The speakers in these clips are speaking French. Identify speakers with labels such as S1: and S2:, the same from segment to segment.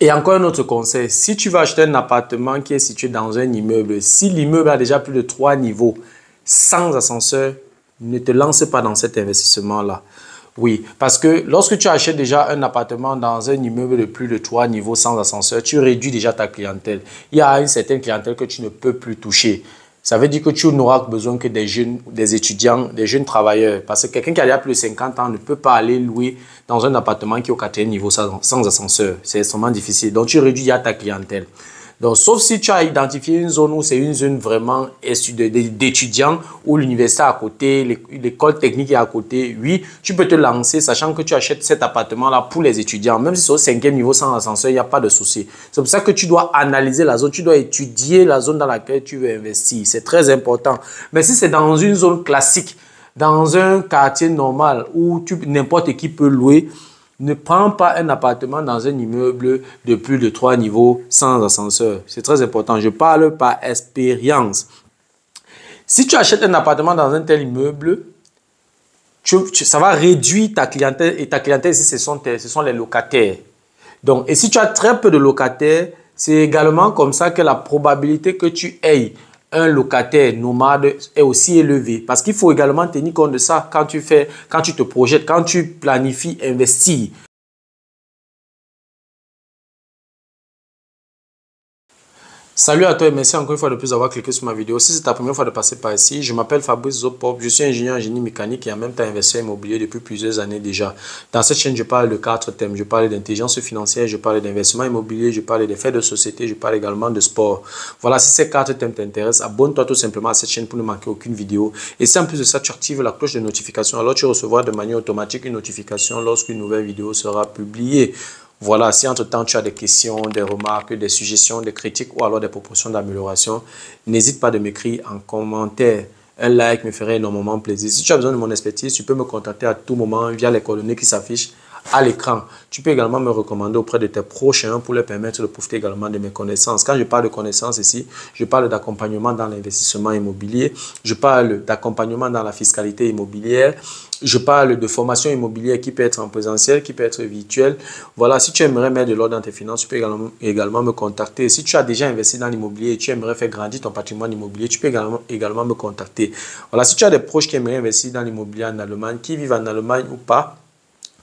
S1: Et encore un autre conseil, si tu vas acheter un appartement qui est situé dans un immeuble, si l'immeuble a déjà plus de 3 niveaux sans ascenseur, ne te lance pas dans cet investissement-là. Oui, parce que lorsque tu achètes déjà un appartement dans un immeuble de plus de 3 niveaux sans ascenseur, tu réduis déjà ta clientèle. Il y a une certaine clientèle que tu ne peux plus toucher. Ça veut dire que tu n'auras besoin que des jeunes, des étudiants, des jeunes travailleurs. Parce que quelqu'un qui a déjà plus de 50 ans ne peut pas aller louer dans un appartement qui est au 4e niveau sans ascenseur. C'est extrêmement difficile. Donc, tu réduis déjà ta clientèle. Donc, sauf si tu as identifié une zone où c'est une zone vraiment d'étudiants, où l'université est à côté, l'école technique est à côté, oui, tu peux te lancer, sachant que tu achètes cet appartement-là pour les étudiants. Même si c'est au 5e niveau sans ascenseur, il n'y a pas de souci. C'est pour ça que tu dois analyser la zone, tu dois étudier la zone dans laquelle tu veux investir. C'est très important. Mais si c'est dans une zone classique, dans un quartier normal où n'importe qui peut louer, ne prends pas un appartement dans un immeuble de plus de 3 niveaux sans ascenseur. C'est très important. Je parle par expérience. Si tu achètes un appartement dans un tel immeuble, ça va réduire ta clientèle. Et ta clientèle ici, ce sont les locataires. Donc, et si tu as très peu de locataires, c'est également comme ça que la probabilité que tu aies un locataire nomade est aussi élevé. Parce qu'il faut également tenir compte de ça quand tu te projettes, quand tu planifies investir. Salut à toi et merci encore une fois de plus d'avoir cliqué sur ma vidéo. Si c'est ta première fois de passer par ici, je m'appelle Fabrice Zopop, je suis ingénieur en génie mécanique et en même temps investisseur immobilier depuis plusieurs années déjà. Dans cette chaîne, je parle de 4 thèmes. Je parle d'intelligence financière, je parle d'investissement immobilier, je parle des faits de société, je parle également de sport. Voilà, si ces 4 thèmes t'intéressent, abonne-toi tout simplement à cette chaîne pour ne manquer aucune vidéo. Et si en plus de ça, tu actives la cloche de notification, alors tu recevras de manière automatique une notification lorsqu'une nouvelle vidéo sera publiée. Voilà, si entre-temps tu as des questions, des remarques, des suggestions, des critiques ou alors des propositions d'amélioration, n'hésite pas de m'écrire en commentaire. Un like me ferait énormément plaisir. Si tu as besoin de mon expertise, tu peux me contacter à tout moment via les coordonnées qui s'affichent à l'écran. Tu peux également me recommander auprès de tes prochains pour leur permettre de profiter également de mes connaissances. Quand je parle de connaissances ici, je parle d'accompagnement dans l'investissement immobilier, je parle d'accompagnement dans la fiscalité immobilière, je parle de formation immobilière qui peut être en présentiel, qui peut être virtuelle. Voilà, si tu aimerais mettre de l'ordre dans tes finances, tu peux également me contacter. Si tu as déjà investi dans l'immobilier et tu aimerais faire grandir ton patrimoine immobilier, tu peux également me contacter. Voilà, si tu as des proches qui aimeraient investir dans l'immobilier en Allemagne, qui vivent en Allemagne ou pas,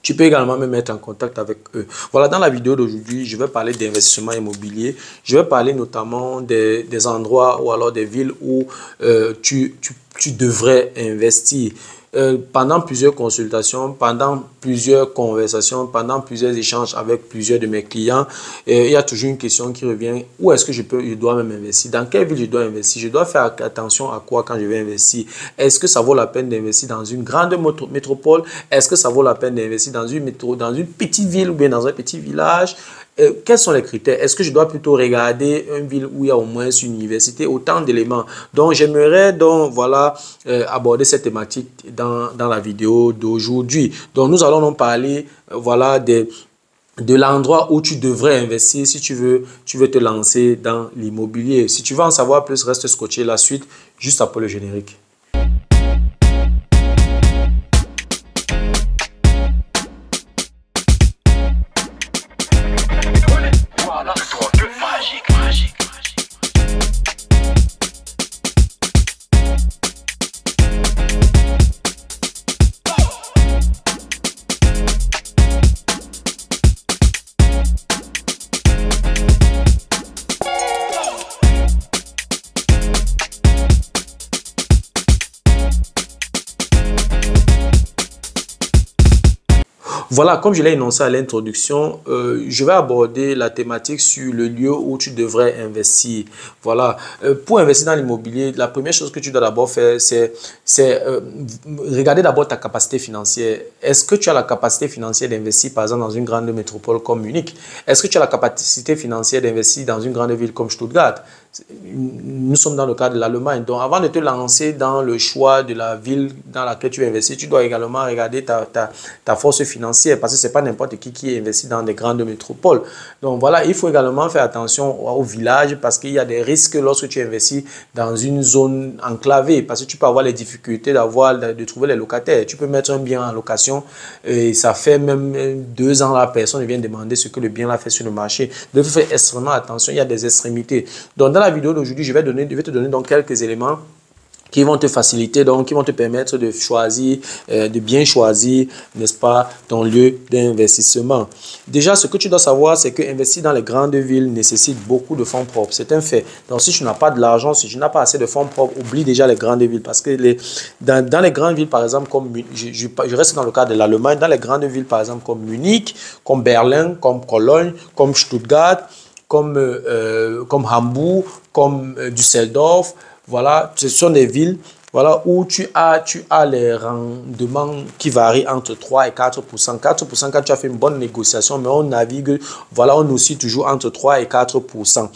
S1: tu peux également me mettre en contact avec eux. Voilà, dans la vidéo d'aujourd'hui, je vais parler d'investissement immobilier. Je vais parler notamment des endroits ou alors des villes où tu devrais investir. Pendant plusieurs consultations, pendant plusieurs conversations, pendant plusieurs échanges avec plusieurs de mes clients, il y a toujours une question qui revient. Où est-ce que je dois même investir? Dans quelle ville je dois investir? Je dois faire attention à quoi quand je vais investir? Est-ce que ça vaut la peine d'investir dans une grande métropole? Est-ce que ça vaut la peine d'investir dans une petite ville ou bien dans un petit village? Quels sont les critères? Est-ce que je dois plutôt regarder une ville où il y a au moins une université? Autant d'éléments. Donc, j'aimerais voilà, aborder cette thématique dans la vidéo d'aujourd'hui. Donc, nous allons parler voilà, de l'endroit où tu devrais investir si tu veux te lancer dans l'immobilier. Si tu veux en savoir plus, reste scotché la suite juste après le générique. Voilà, comme je l'ai énoncé à l'introduction, je vais aborder la thématique sur le lieu où tu devrais investir. Voilà, pour investir dans l'immobilier, la première chose que tu dois d'abord faire, c'est regarder d'abord ta capacité financière. Est-ce que tu as la capacité financière d'investir, par exemple, dans une grande métropole comme Munich? Est-ce que tu as la capacité financière d'investir dans une grande ville comme Stuttgart? Nous sommes dans le cas de l'Allemagne. Donc, avant de te lancer dans le choix de la ville dans laquelle tu veux investir, tu dois également regarder ta force financière parce que ce n'est pas n'importe qui investit dans des grandes métropoles. Donc, voilà, il faut également faire attention au village parce qu'il y a des risques lorsque tu investis dans une zone enclavée parce que tu peux avoir les difficultés de trouver les locataires. Tu peux mettre un bien en location et ça fait même 2 ans, la personne vient demander ce que le bien a fait sur le marché. Donc, il faut faire extrêmement attention, il y a des extrémités. Donc, dans la vidéo d'aujourd'hui, je vais te donner donc quelques éléments qui vont te faciliter, donc qui vont te permettre de choisir, de bien choisir, n'est-ce pas, ton lieu d'investissement. Déjà, ce que tu dois savoir, c'est que investir dans les grandes villes nécessite beaucoup de fonds propres. C'est un fait. Donc, si tu n'as pas de l'argent, si tu n'as pas assez de fonds propres, oublie déjà les grandes villes. Parce que dans les grandes villes, par exemple, comme je reste dans le cas de l'Allemagne, dans les grandes villes, par exemple, comme Munich, comme Berlin, comme Cologne, comme Stuttgart, comme Hambourg, comme Düsseldorf. Voilà, ce sont des villes voilà, où tu as les rendements qui varient entre 3 et 4%. 4% quand tu as fait une bonne négociation, mais on navigue, voilà, on oscille toujours entre 3 et 4%.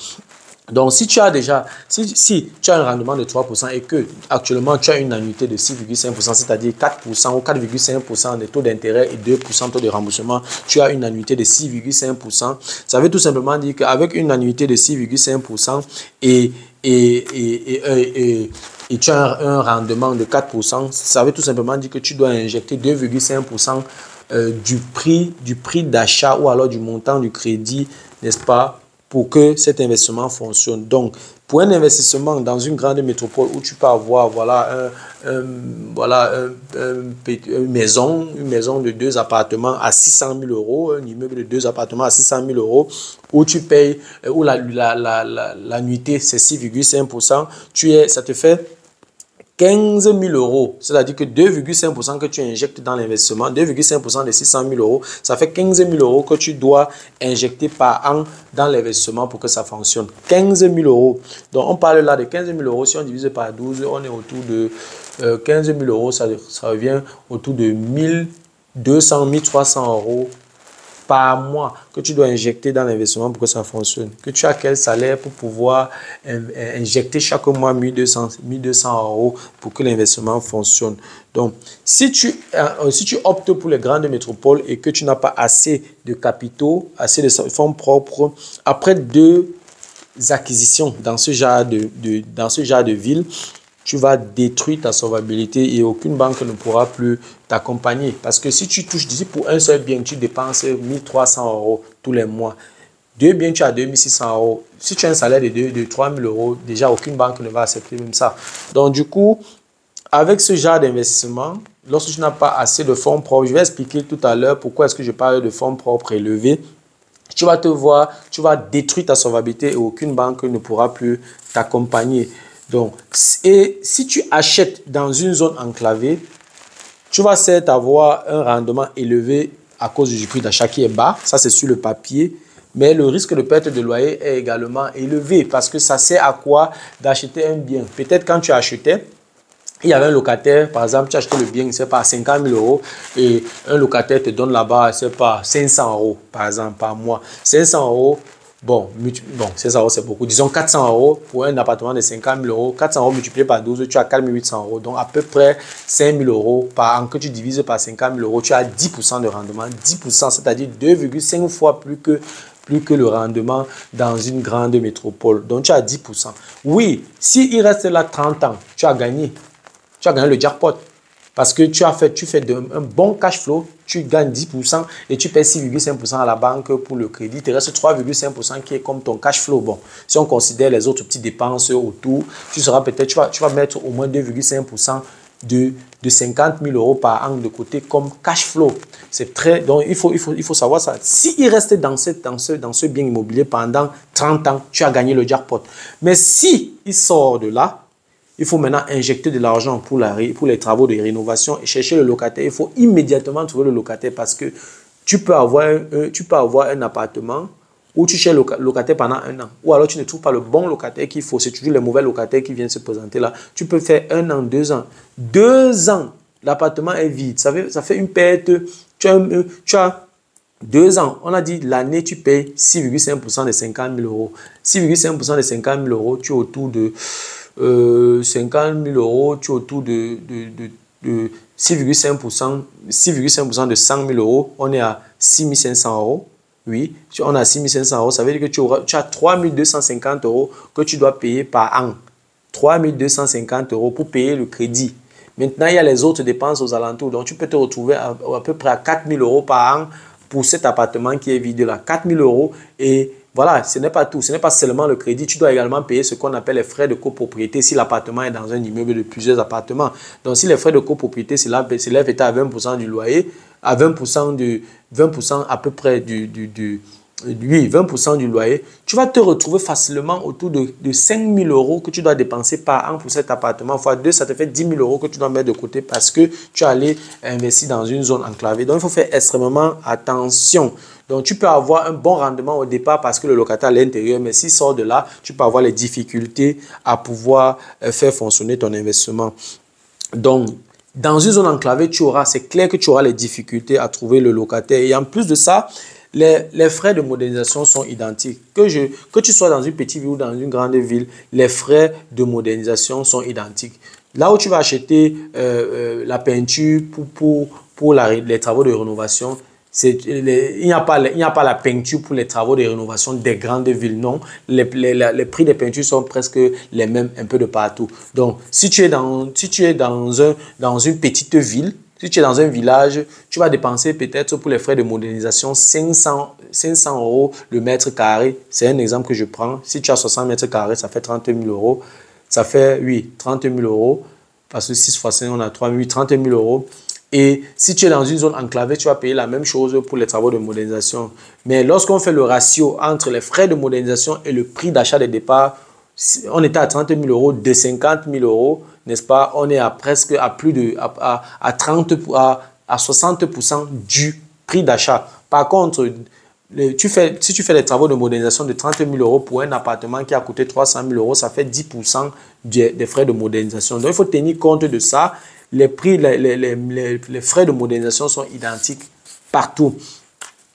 S1: Donc, si tu as déjà, si tu as un rendement de 3% et que actuellement tu as une annuité de 6,5%, c'est-à-dire 4% ou 4,5% de taux d'intérêt et 2% taux de remboursement, tu as une annuité de 6,5%. Ça veut tout simplement dire qu'avec une annuité de 6,5% et tu as un rendement de 4%, ça veut tout simplement dire que tu dois injecter 2,5% du prix d'achat ou alors du montant du crédit, n'est-ce pas, pour que cet investissement fonctionne. Donc, pour un investissement dans une grande métropole où tu peux avoir voilà, une maison de 2 appartements à 600 000 euros, un immeuble de 2 appartements à 600 000 euros, où tu payes, où l'annuité c'est 6,5%, ça te fait 15 000 euros, c'est-à-dire que 2,5% que tu injectes dans l'investissement, 2,5% de 600 000 euros, ça fait 15 000 euros que tu dois injecter par an dans l'investissement pour que ça fonctionne. 15 000 euros. Donc, on parle là de 15 000 euros. Si on divise par 12, on est autour de 15 000 euros. Ça revient autour de 1 200, 1 300 euros par mois que tu dois injecter dans l'investissement pour que ça fonctionne. Que tu as quel salaire pour pouvoir injecter chaque mois 1 200 euros pour que l'investissement fonctionne. Donc, si tu optes pour les grandes métropoles et que tu n'as pas assez de capitaux, assez de fonds propres, après 2 acquisitions dans ce genre de ville, tu vas détruire ta solvabilité et aucune banque ne pourra plus t'accompagner. Parce que si tu touches d'ici pour un seul bien, tu dépenses 1 300 euros tous les mois. 2 biens, tu as 2 600 euros. Si tu as un salaire de 3 000 euros, déjà aucune banque ne va accepter même ça. Donc du coup, avec ce genre d'investissement, lorsque tu n'as pas assez de fonds propres, je vais expliquer tout à l'heure pourquoi est-ce que je parle de fonds propres élevés. Tu vas détruire ta solvabilité et aucune banque ne pourra plus t'accompagner. Donc, et si tu achètes dans une zone enclavée, tu vas certes avoir un rendement élevé à cause du prix d'achat qui est bas, ça c'est sur le papier, mais le risque de perte de loyer est également élevé parce que ça sert à quoi d'acheter un bien. Peut-être quand tu achetais, il y avait un locataire, par exemple, tu as acheté le bien, c'est pas 50 000 euros et un locataire te donne là-bas, c'est pas 500 euros, par exemple, par mois. 500 euros. Bon, 500 euros, c'est beaucoup. Disons 400 euros pour un appartement de 50 000 euros. 400 euros multiplié par 12, tu as 4 800 euros. Donc, à peu près 5 000 euros par an que tu divises par 50 000 euros, tu as 10% de rendement. 10%, c'est-à-dire 2,5 fois plus que le rendement dans une grande métropole. Donc, tu as 10%. Oui, s'il reste là 30 ans, tu as gagné. Tu as gagné le jackpot. Parce que tu fais un bon cash flow, tu gagnes 10% et tu payes 6,5% à la banque pour le crédit. Il te reste 3,5% qui est comme ton cash flow. Bon, si on considère les autres petites dépenses autour, tu vas mettre au moins 2,5% de 50 000 euros par an de côté comme cash flow. C'est très, donc il faut savoir ça. S'il reste dans ce bien immobilier pendant 30 ans, tu as gagné le jackpot. Mais si il sort de là, il faut maintenant injecter de l'argent pour les travaux de rénovation et chercher le locataire. Il faut immédiatement trouver le locataire parce que tu peux avoir un appartement où tu cherches le locataire pendant 1 an. Ou alors tu ne trouves pas le bon locataire qu'il faut. C'est toujours les mauvais locataires qui viennent se présenter là. Tu peux faire 1 an, 2 ans. 2 ans, l'appartement est vide. Ça fait une perte. Tu as 2 ans, on a dit l'année, tu payes 6,5% de 50 000 euros. 6,5% de 50 000 euros, tu es autour de 50 000 euros, tu es autour de 6,5% de 100 000 euros. On est à 6 500 euros. Oui, on a 6 500 euros. Ça veut dire que tu as 3 250 euros que tu dois payer par an. 3 250 euros pour payer le crédit. Maintenant, il y a les autres dépenses aux alentours. Donc, tu peux te retrouver à peu près à 4 000 euros par an pour cet appartement qui est vide là. 4 000 euros. Et voilà, ce n'est pas tout. Ce n'est pas seulement le crédit. Tu dois également payer ce qu'on appelle les frais de copropriété si l'appartement est dans un immeuble de plusieurs appartements. Donc, si les frais de copropriété s'élèvent à 20% du loyer, à 20% à peu près oui, 20% du loyer, tu vas te retrouver facilement autour de 5 000 euros que tu dois dépenser par an pour cet appartement. Fois 2, ça te fait 10 000 euros que tu dois mettre de côté parce que tu es allé investir dans une zone enclavée. Donc, il faut faire extrêmement attention. Donc, tu peux avoir un bon rendement au départ parce que le locataire est à l'intérieur, mais s'il sort de là, tu peux avoir les difficultés à pouvoir faire fonctionner ton investissement. Donc, dans une zone enclavée, c'est clair que tu auras les difficultés à trouver le locataire. Et en plus de ça, les frais de modernisation sont identiques. Que tu sois dans une petite ville ou dans une grande ville, les frais de modernisation sont identiques. Là où tu vas acheter la peinture pour les travaux de rénovation, il n'y a pas la peinture pour les travaux de rénovation des grandes villes, non. Les prix des peintures sont presque les mêmes un peu de partout. Donc, si tu es dans une petite ville, si tu es dans un village, tu vas dépenser peut-être pour les frais de modernisation 500 euros le mètre carré. C'est un exemple que je prends. Si tu as 60 mètres carrés, ça fait 30 000 euros. Ça fait, oui, 30 000 euros. Parce que 6 fois 5, on a 3 000, 30 000 euros. Et si tu es dans une zone enclavée, tu vas payer la même chose pour les travaux de modernisation. Mais lorsqu'on fait le ratio entre les frais de modernisation et le prix d'achat des départs, on était à 30 000 euros, de 50 000 euros, n'est-ce pas? On est à 60% du prix d'achat. Par contre, si tu fais les travaux de modernisation de 30 000 euros pour un appartement qui a coûté 300 000 euros, ça fait 10% des frais de modernisation. Donc, il faut tenir compte de ça. Les frais de modernisation sont identiques partout.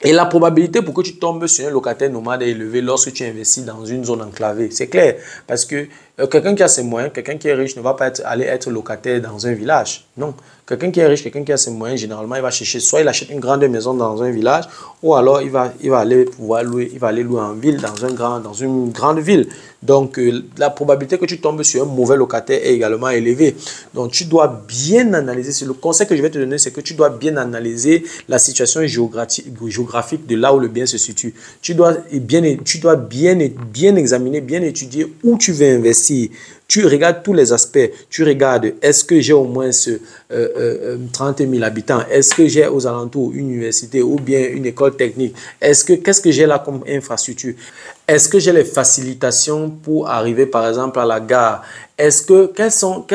S1: Et la probabilité pour que tu tombes sur un locataire nomade est élevée lorsque tu investis dans une zone enclavée. C'est clair. Parce que quelqu'un qui a ses moyens, quelqu'un qui est riche ne va pas aller être locataire dans un village. Non. Quelqu'un qui est riche, quelqu'un qui a ses moyens, généralement, il va chercher, soit il achète une grande maison dans un village, ou alors il va aller louer en ville, dans une grande ville. Donc, la probabilité que tu tombes sur un mauvais locataire est également élevée. Donc, tu dois bien analyser. Le conseil que je vais te donner, c'est que tu dois bien analyser la situation géographique de là où le bien se situe. Tu dois bien examiner, bien étudier où tu veux investir. Tu regardes tous les aspects. Tu regardes, est-ce que j'ai au moins 30 000 habitants? Est-ce que j'ai aux alentours une université ou bien une école technique? Qu'est-ce que j'ai là comme infrastructure? Est-ce que j'ai les facilitations pour arriver par exemple à la gare? Quels sont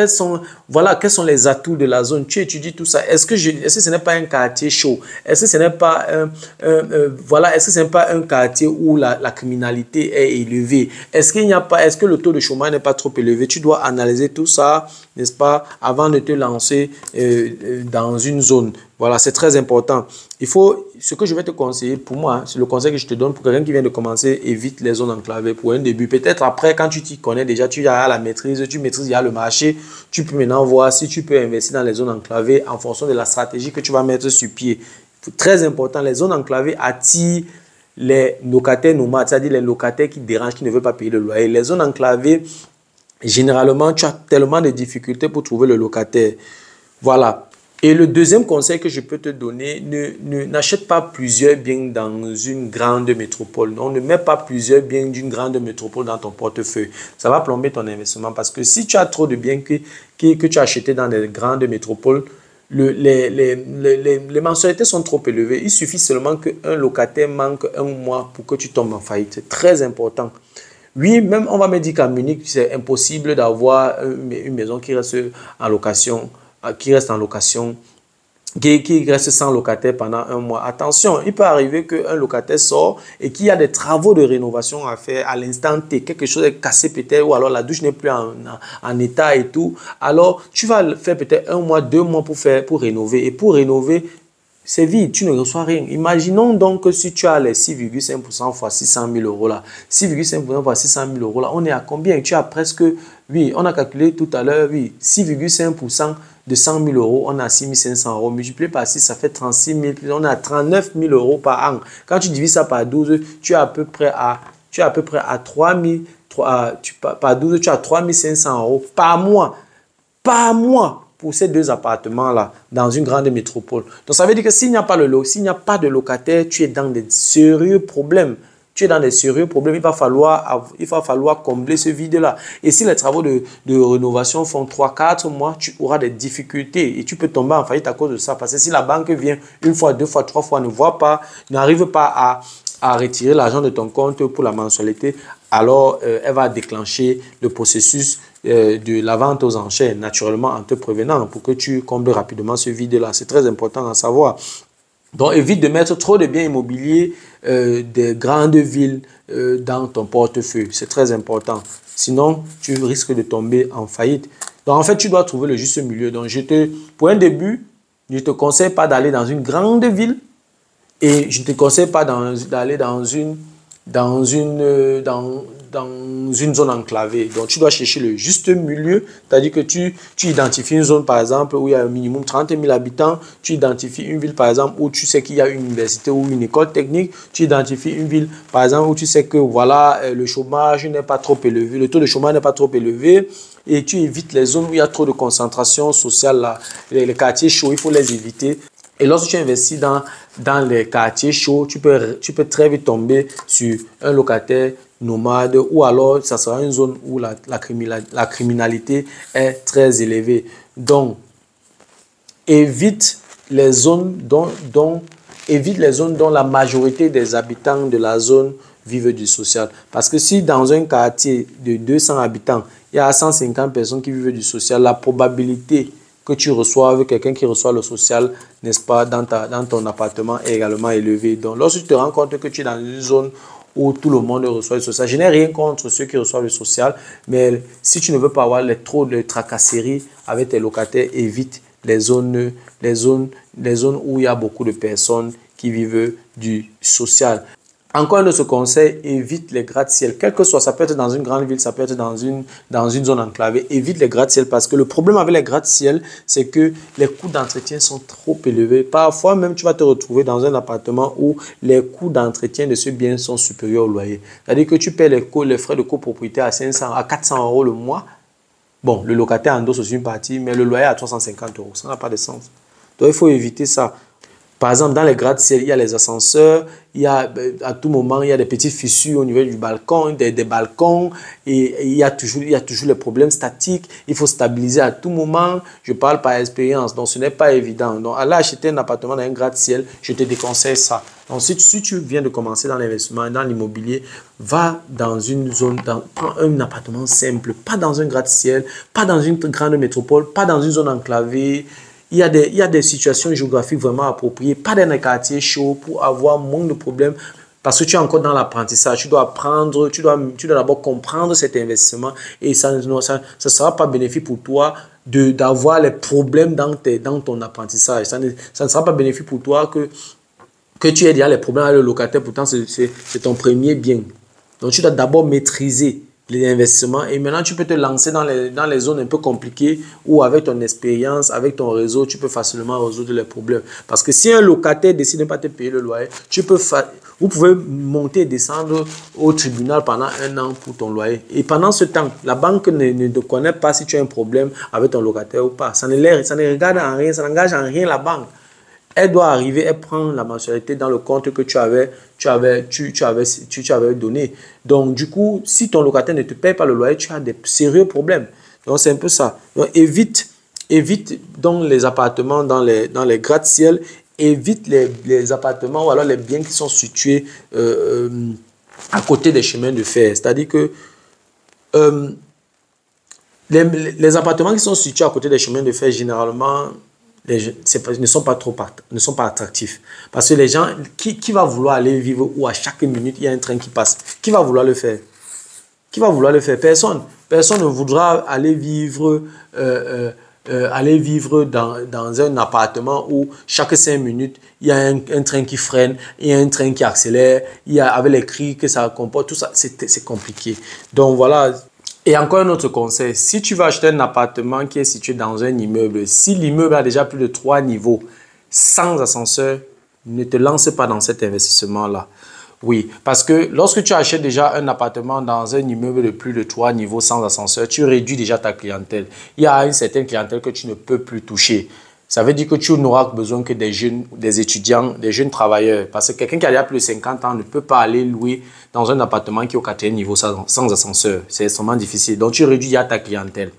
S1: les atouts de la zone? Tu étudies tout ça. Est-ce que ce n'est pas un quartier chaud? Est-ce que ce n'est pas un quartier où la criminalité est élevée? Est-ce que le taux de chômage n'est pas trop élevé? Tu dois analyser tout ça, n'est-ce pas, avant de te lancer dans une zone. Voilà, c'est très important. Ce que je vais te conseiller, pour moi, c'est le conseil que je te donne pour quelqu'un qui vient de commencer, évite les zones enclavées pour un début. Peut-être après, quand tu t'y connais déjà, tu as la maîtrise, tu maîtrises il y a le marché, tu peux maintenant voir si tu peux investir dans les zones enclavées en fonction de la stratégie que tu vas mettre sur pied. Très important, les zones enclavées attirent les locataires nomades, c'est-à-dire les locataires qui dérangent, qui ne veulent pas payer le loyer. Les zones enclavées, généralement, tu as tellement de difficultés pour trouver le locataire. Voilà. Et le deuxième conseil que je peux te donner, n'achète pas plusieurs biens dans une grande métropole. Non, ne mets pas plusieurs biens d'une grande métropole dans ton portefeuille. Ça va plomber ton investissement parce que si tu as trop de biens que tu as achetés dans des grandes métropoles, les mensualités sont trop élevées. Il suffit seulement qu'un locataire manque un mois pour que tu tombes en faillite. C'est très important. Oui, même on va me dire qu'à Munich, c'est impossible d'avoir une maison qui reste en location. Qui reste sans locataire pendant un mois. Attention, il peut arriver qu'un locataire sort et qu'il y a des travaux de rénovation à faire à l'instant T. Quelque chose est cassé peut-être ou alors la douche n'est plus en état et tout. Alors, tu vas faire peut-être un mois, 2 mois pour rénover. Et pour rénover, c'est vide, tu ne reçois rien. Imaginons donc que si tu as les 6,5% fois 600 000 euros là, 6,5% fois 600 000 euros là, on est à combien? Tu as presque, oui, on a calculé tout à l'heure, oui, 6,5% de 100 000 euros, on a 6 500 euros. Multiplié par 6, ça fait 36 000, on a 39 000 euros par an. Quand tu divises ça par 12, tu es à peu près à 3 000, par 12, tu as 3 500 euros par mois. Par mois pour ces deux appartements-là dans une grande métropole. Donc, ça veut dire que s'il n'y a pas de locataire, tu es dans des sérieux problèmes. Tu es dans des sérieux problèmes. Il va falloir combler ce vide-là. Et si les travaux de rénovation font 3-4 mois, tu auras des difficultés et tu peux tomber en faillite à cause de ça. Parce que si la banque vient une fois, deux fois, trois fois, n'arrive pas à retirer l'argent de ton compte pour la mensualité, alors elle va déclencher le processus de la vente aux enchères, naturellement en te prévenant pour que tu combles rapidement ce vide-là. C'est très important à savoir. Donc, évite de mettre trop de biens immobiliers des grandes villes dans ton portefeuille. C'est très important. Sinon, tu risques de tomber en faillite. Donc, en fait, tu dois trouver le juste milieu. Donc, pour un début, je ne te conseille pas d'aller dans une grande ville et je ne te conseille pas d'aller dans une zone enclavée. Donc, tu dois chercher le juste milieu, c'est-à-dire que tu identifies une zone, par exemple, où il y a un minimum 30 000 habitants, tu identifies une ville, par exemple, où tu sais qu'il y a une université ou une école technique, tu identifies une ville, par exemple, où tu sais que, voilà, le chômage n'est pas trop élevé, le taux de chômage n'est pas trop élevé, et tu évites les zones où il y a trop de concentration sociale, là. Les quartiers chauds, il faut les éviter. Et lorsque tu investis dans les quartiers chauds, tu peux très vite tomber sur un locataire nomade ou alors ça sera une zone où la criminalité est très élevée. Donc, évite les zones dont la majorité des habitants de la zone vivent du social. Parce que si dans un quartier de 200 habitants, il y a 150 personnes qui vivent du social, la probabilité que tu reçoives quelqu'un qui reçoit le social, n'est-ce pas, dans ton appartement est également élevé. Donc, lorsque tu te rends compte que tu es dans une zone où tout le monde reçoit le social, je n'ai rien contre ceux qui reçoivent le social, mais si tu ne veux pas avoir trop de tracasseries avec tes locataires, évite les zones où il y a beaucoup de personnes qui vivent du social. Encore un autre conseil, évite les gratte-ciel. Quel que soit, ça peut être dans une grande ville, ça peut être dans une zone enclavée. Évite les gratte-ciel parce que le problème avec les gratte-ciel, c'est que les coûts d'entretien sont trop élevés. Parfois même, tu vas te retrouver dans un appartement où les coûts d'entretien de ce bien sont supérieurs au loyer. C'est-à-dire que tu paies les frais de copropriété à 400 euros le mois. Bon, le locataire endosse aussi une partie, mais le loyer à 350 euros. Ça n'a pas de sens. Donc, il faut éviter ça. Par exemple, dans les gratte-ciel, il y a les ascenseurs, à tout moment, il y a des petites fissures au niveau du balcon, des balcons, et il y a toujours les problèmes statiques. Il faut stabiliser à tout moment. Je parle par expérience, donc ce n'est pas évident. Donc, aller acheter un appartement dans un gratte-ciel, je te déconseille ça. Donc, si tu viens de commencer dans l'investissement, dans l'immobilier, va dans une zone, prends un appartement simple, pas dans un gratte-ciel, pas dans une grande métropole, pas dans une zone enclavée. Il y a des situations géographiques vraiment appropriées, pas dans les quartiers chauds pour avoir moins de problèmes. Parce que tu es encore dans l'apprentissage, tu dois apprendre, tu dois d'abord comprendre cet investissement et ça ne sera pas bénéfique pour toi d'avoir les problèmes dans ton apprentissage. Ça ne sera pas bénéfique pour toi que tu aies déjà les problèmes avec le locataire, pourtant c'est ton premier bien. Donc tu dois d'abord maîtriser les investissements et maintenant tu peux te lancer dans les zones un peu compliquées où avec ton expérience, avec ton réseau, tu peux facilement résoudre les problèmes. Parce que si un locataire décide de ne pas te payer le loyer, vous pouvez monter et descendre au tribunal pendant 1 an pour ton loyer. Et pendant ce temps, la banque ne te connaît pas si tu as un problème avec ton locataire ou pas. Ça ne regarde en rien, ça n'engage en rien la banque. Elle doit arriver, elle prend la mensualité dans le compte que tu avais donné. Donc, du coup, si ton locataire ne te paye pas le loyer, tu as des sérieux problèmes. Donc, c'est un peu ça. Donc, évite donc les appartements dans les gratte-ciel, évite les appartements ou alors les biens qui sont situés à côté des chemins de fer. C'est-à-dire que les appartements qui sont situés à côté des chemins de fer, généralement, ne sont pas attractifs. Parce que les gens, qui va vouloir aller vivre où à chaque minute il y a un train qui passe? Qui va vouloir le faire? Qui va vouloir le faire? Personne. Personne ne voudra aller vivre aller vivre dans un appartement où chaque 5 minutes, il y a un train qui freine, il y a un train qui accélère, il y a avec les cris que ça comporte, tout ça, c'est compliqué. Donc voilà. Et encore un autre conseil, si tu vas acheter un appartement qui est situé dans un immeuble, si l'immeuble a déjà plus de 3 niveaux sans ascenseur, ne te lance pas dans cet investissement-là. Oui, parce que lorsque tu achètes déjà un appartement dans un immeuble de plus de 3 niveaux sans ascenseur, tu réduis déjà ta clientèle. Il y a une certaine clientèle que tu ne peux plus toucher. Ça veut dire que tu n'auras besoin que des jeunes, des étudiants, des jeunes travailleurs. Parce que quelqu'un qui a déjà plus de 50 ans ne peut pas aller louer dans un appartement qui est au 4e niveau sans ascenseur. C'est extrêmement difficile. Donc, tu réduis déjà ta clientèle.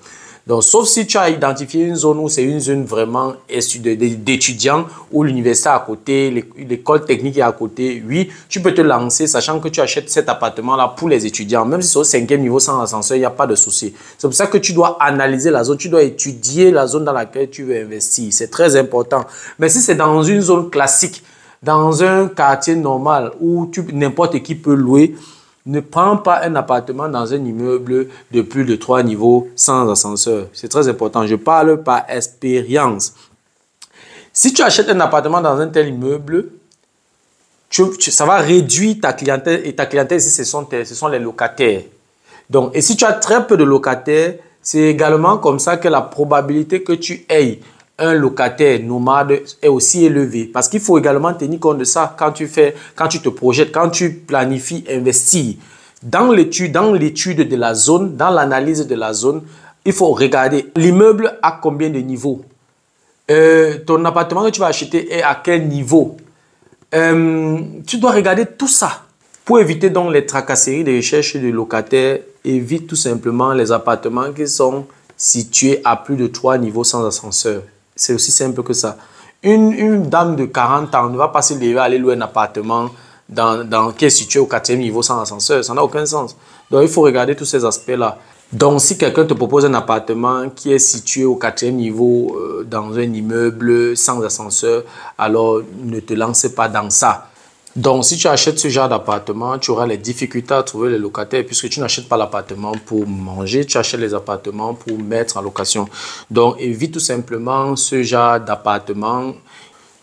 S1: Donc, sauf si tu as identifié une zone où c'est une zone vraiment d'étudiants, où l'université est à côté, l'école technique est à côté, oui, tu peux te lancer, sachant que tu achètes cet appartement-là pour les étudiants. Même si c'est au 5e niveau sans ascenseur, il n'y a pas de souci. C'est pour ça que tu dois analyser la zone, tu dois étudier la zone dans laquelle tu veux investir. C'est très important. Mais si c'est dans une zone classique, dans un quartier normal où n'importe qui peut louer, ne prends pas un appartement dans un immeuble de plus de 3 niveaux sans ascenseur. C'est très important. Je parle par expérience. Si tu achètes un appartement dans un tel immeuble, ça va réduire ta clientèle. Et ta clientèle ici, ce sont les locataires. Donc, et si tu as très peu de locataires, c'est également comme ça que la probabilité que tu aies un locataire nomade est aussi élevé. Parce qu'il faut également tenir compte de ça quand tu te projettes, quand tu planifies investir. Dans l'étude de la zone, dans l'analyse de la zone, il faut regarder l'immeuble à combien de niveaux. Ton appartement que tu vas acheter est à quel niveau. Tu dois regarder tout ça. Pour éviter donc les tracasseries de recherche de locataires, évite tout simplement les appartements qui sont situés à plus de 3 niveaux sans ascenseur. C'est aussi simple que ça. Une dame de 40 ans ne va pas se lever aller louer un appartement qui est situé au 4e niveau sans ascenseur. Ça n'a aucun sens. Donc, il faut regarder tous ces aspects-là. Donc, si quelqu'un te propose un appartement qui est situé au 4e niveau dans un immeuble sans ascenseur, alors ne te lance pas dans ça. Donc, si tu achètes ce genre d'appartement, tu auras les difficultés à trouver les locataires puisque tu n'achètes pas l'appartement pour manger, tu achètes les appartements pour mettre en location. Donc, évite tout simplement ce genre d'appartement.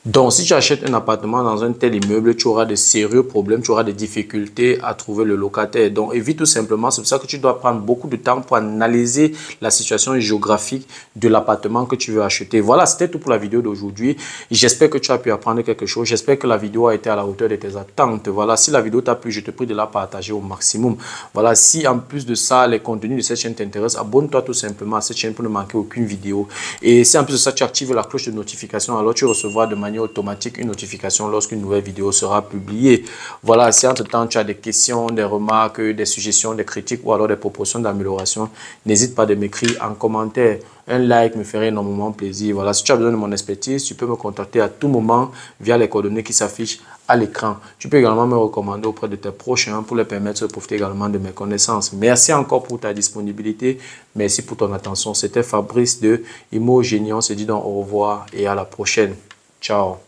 S1: Donc, si tu achètes un appartement dans un tel immeuble, tu auras de sérieux problèmes, tu auras des difficultés à trouver le locataire. Donc, évite tout simplement. C'est pour ça que tu dois prendre beaucoup de temps pour analyser la situation géographique de l'appartement que tu veux acheter. Voilà, c'était tout pour la vidéo d'aujourd'hui. J'espère que tu as pu apprendre quelque chose. J'espère que la vidéo a été à la hauteur de tes attentes. Voilà, si la vidéo t'a plu, je te prie de la partager au maximum. Voilà, si en plus de ça, les contenus de cette chaîne t'intéressent, abonne-toi tout simplement à cette chaîne pour ne manquer aucune vidéo. Et si en plus de ça, tu actives la cloche de notification, alors tu recevras de manière automatique une notification lorsqu'une nouvelle vidéo sera publiée. Voilà, si entre-temps tu as des questions, des remarques, des suggestions, des critiques ou alors des propositions d'amélioration, n'hésite pas de m'écrire en commentaire. Un like me ferait énormément plaisir. Voilà, si tu as besoin de mon expertise, tu peux me contacter à tout moment via les coordonnées qui s'affichent à l'écran. Tu peux également me recommander auprès de tes proches pour les permettre de profiter également de mes connaissances. Merci encore pour ta disponibilité. Merci pour ton attention. C'était Fabrice de Imo Génie. On se dit donc au revoir et à la prochaine. Ciao.